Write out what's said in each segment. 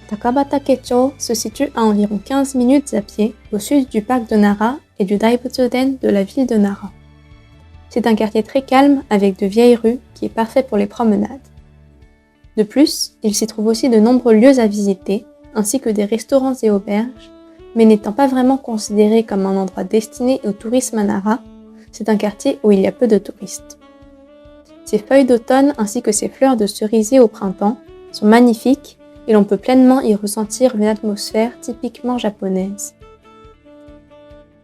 Takabatake-cho se situe à environ 15 minutes à pied au sud du parc de Nara et du Daibutsu-den de la ville de Nara. C'est un quartier très calme avec de vieilles rues qui est parfait pour les promenades. De plus, il s'y trouve aussi de nombreux lieux à visiter, ainsi que des restaurants et auberges, mais n'étant pas vraiment considéré comme un endroit destiné au tourisme à Nara, c'est un quartier où il y a peu de touristes. Ses feuilles d'automne ainsi que ses fleurs de cerisier au printemps sont magnifiques et l'on peut pleinement y ressentir une atmosphère typiquement japonaise.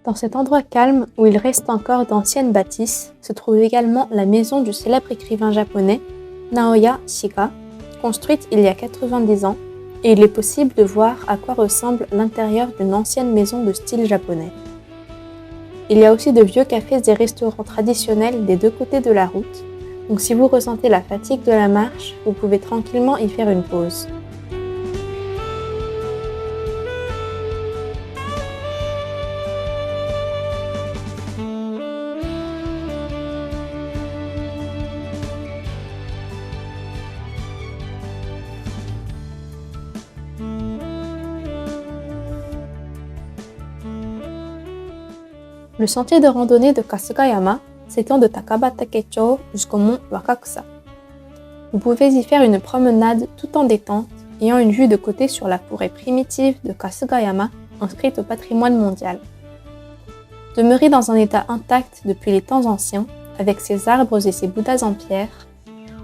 Dans cet endroit calme où il reste encore d'anciennes bâtisses, se trouve également la maison du célèbre écrivain japonais Naoya Shiga, construite il y a 90 ans, et il est possible de voir à quoi ressemble l'intérieur d'une ancienne maison de style japonais. Il y a aussi de vieux cafés et restaurants traditionnels des deux côtés de la route, donc si vous ressentez la fatigue de la marche, vous pouvez tranquillement y faire une pause. Le sentier de randonnée de Kasugayama s'étend de Takabatake-cho jusqu'au mont Wakakusa. Vous pouvez y faire une promenade tout en détente, ayant une vue de côté sur la forêt primitive de Kasugayama, inscrite au patrimoine mondial. Demeurée dans un état intact depuis les temps anciens, avec ses arbres et ses bouddhas en pierre,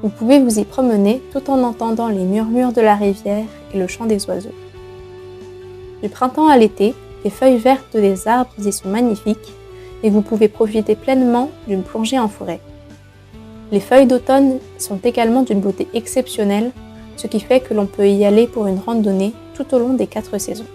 vous pouvez vous y promener tout en entendant les murmures de la rivière et le chant des oiseaux. Du printemps à l'été, les feuilles vertes des arbres y sont magnifiques, et vous pouvez profiter pleinement d'une plongée en forêt. Les feuilles d'automne sont également d'une beauté exceptionnelle, ce qui fait que l'on peut y aller pour une randonnée tout au long des 4 saisons.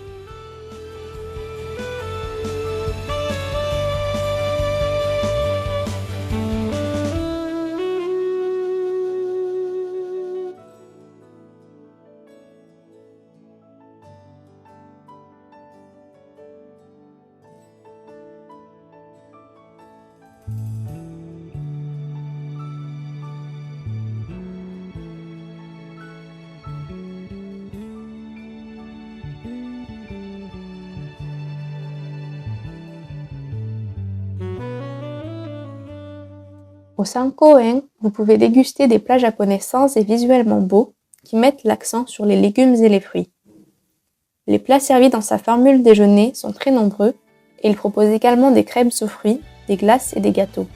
Au Sankoen, vous pouvez déguster des plats japonais sains et visuellement beaux qui mettent l'accent sur les légumes et les fruits. Les plats servis dans sa formule déjeuner sont très nombreux et il propose également des crèmes aux fruits, des glaces et des gâteaux.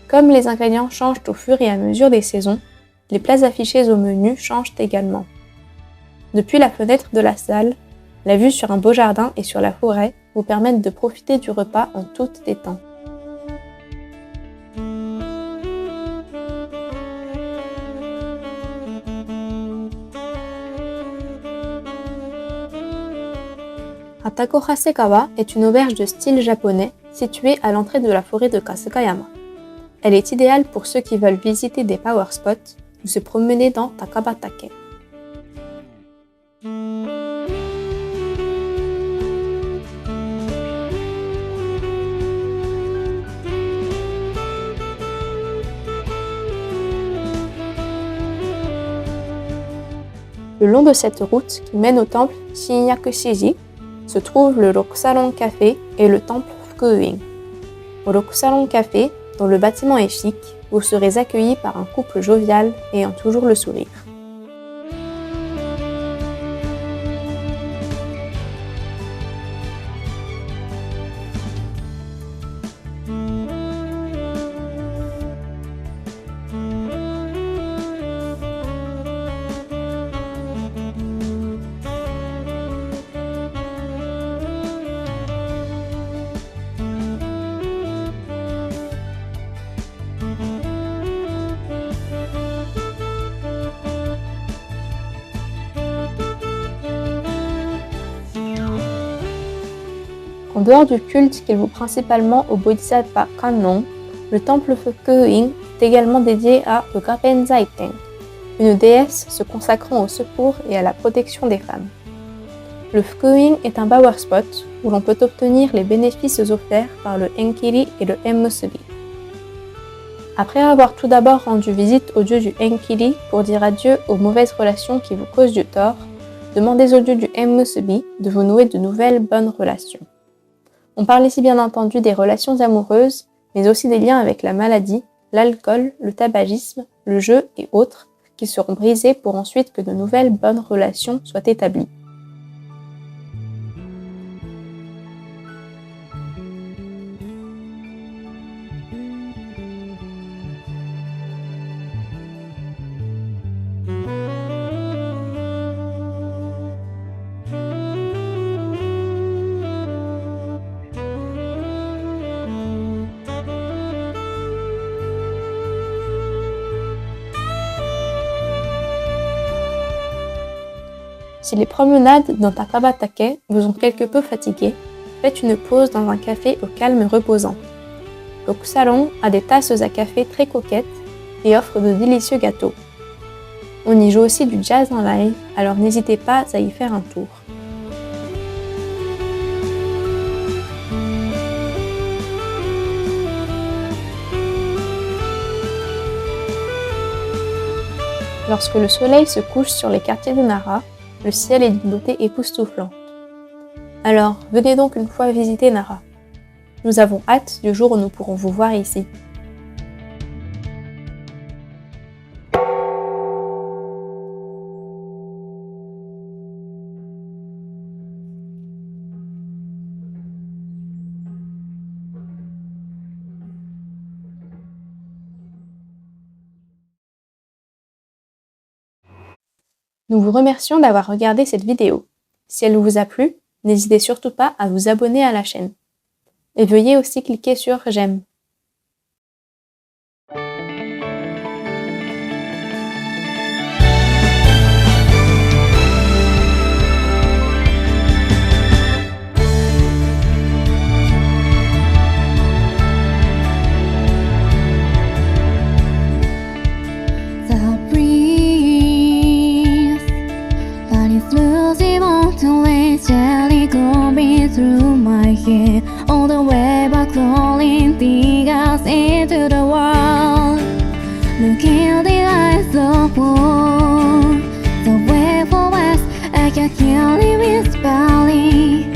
Comme les ingrédients changent au fur et à mesure des saisons, les plats affichés au menu changent également. Depuis la fenêtre de la salle, la vue sur un beau jardin et sur la forêt vous permettent de profiter du repas en toute détente. Hatako Hasegawa est une auberge de style japonais située à l'entrée de la forêt de Kasugayama. Elle est idéale pour ceux qui veulent visiter des power spots ou se promener dans Takabatake. Le long de cette route qui mène au temple Shinyakushiji se trouve le Rokusalon Café et le temple Fukuin. Au Rokusalon Café, dont le bâtiment est chic, vous serez accueillis par un couple jovial ayant toujours le sourire. En dehors du culte qu'il voue principalement au Bodhisattva Kannon, le temple Fukuin est également dédié à Ugaben Zaiten, une déesse se consacrant au secours et à la protection des femmes. Le Fukuin est un power spot où l'on peut obtenir les bénéfices offerts par le Enkiri et le Enmusubi. Après avoir tout d'abord rendu visite au dieu du Enkiri pour dire adieu aux mauvaises relations qui vous causent du tort, demandez au dieu du Mmusubi de vous nouer de nouvelles bonnes relations. On parle ici bien entendu des relations amoureuses, mais aussi des liens avec la maladie, l'alcool, le tabagisme, le jeu et autres, qui seront brisés pour ensuite que de nouvelles bonnes relations soient établies. Si les promenades dans Takabatake vous ont quelque peu fatigué, faites une pause dans un café au calme reposant. L'Okusalon a des tasses à café très coquettes et offre de délicieux gâteaux. On y joue aussi du jazz en live, alors n'hésitez pas à y faire un tour. Lorsque le soleil se couche sur les quartiers de Nara, le ciel est d'une beauté époustouflante. Alors, venez donc une fois visiter Nara. Nous avons hâte du jour où nous pourrons vous voir ici. Nous vous remercions d'avoir regardé cette vidéo. Si elle vous a plu, n'hésitez surtout pas à vous abonner à la chaîne. Et veuillez aussi cliquer sur j'aime. Through my head, all the way back calling the us into the world. Looking at the eyes of war, the way for west, I can hear it whispering.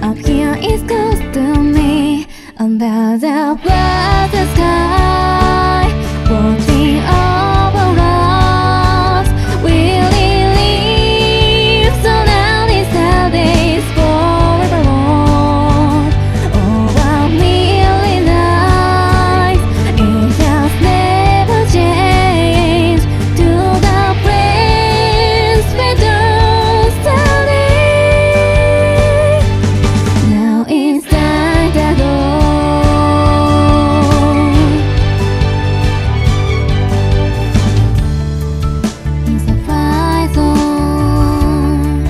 Up here is close to me, under the blue sky, walking over us. Really live, so now this Saturday is forever long. Oh, what really nice, it has never changed. To the place we don't study. Now it's time to go. It's a fly zone.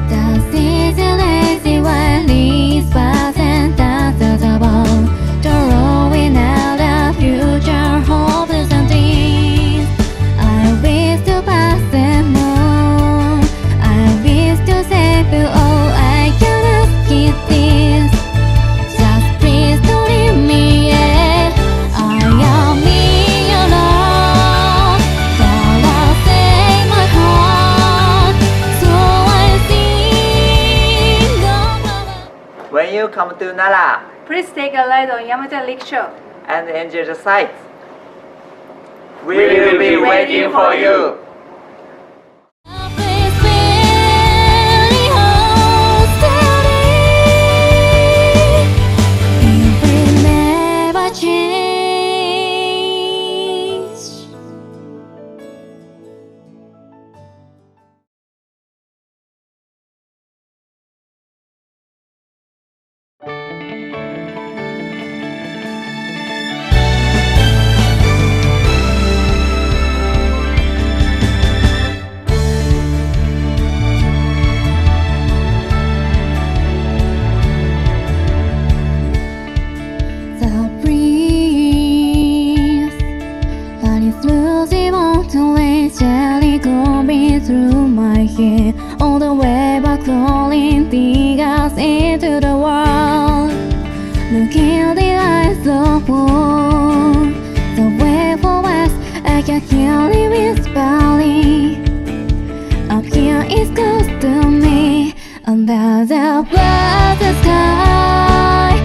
That is a lazy one leaves past and dances about. Drawing out the future hopes and dreams. I wish to pass them on. I wish to save you all. I can ask you this. Just please don't leave me yet. I am in your love. That'll save my heart. So I sing. When you come to Nara Please take a ride on Yamata Rickshaw. and enjoy the sights, we will be waiting for you. Please very hold steady. It will never change. The breeze that is losing on to waste jelly coming through my head, all the way back calling the us into the world. Looking at the eyes of war, the way for west, I can hear it whispering. Up here is close There's a brighter sky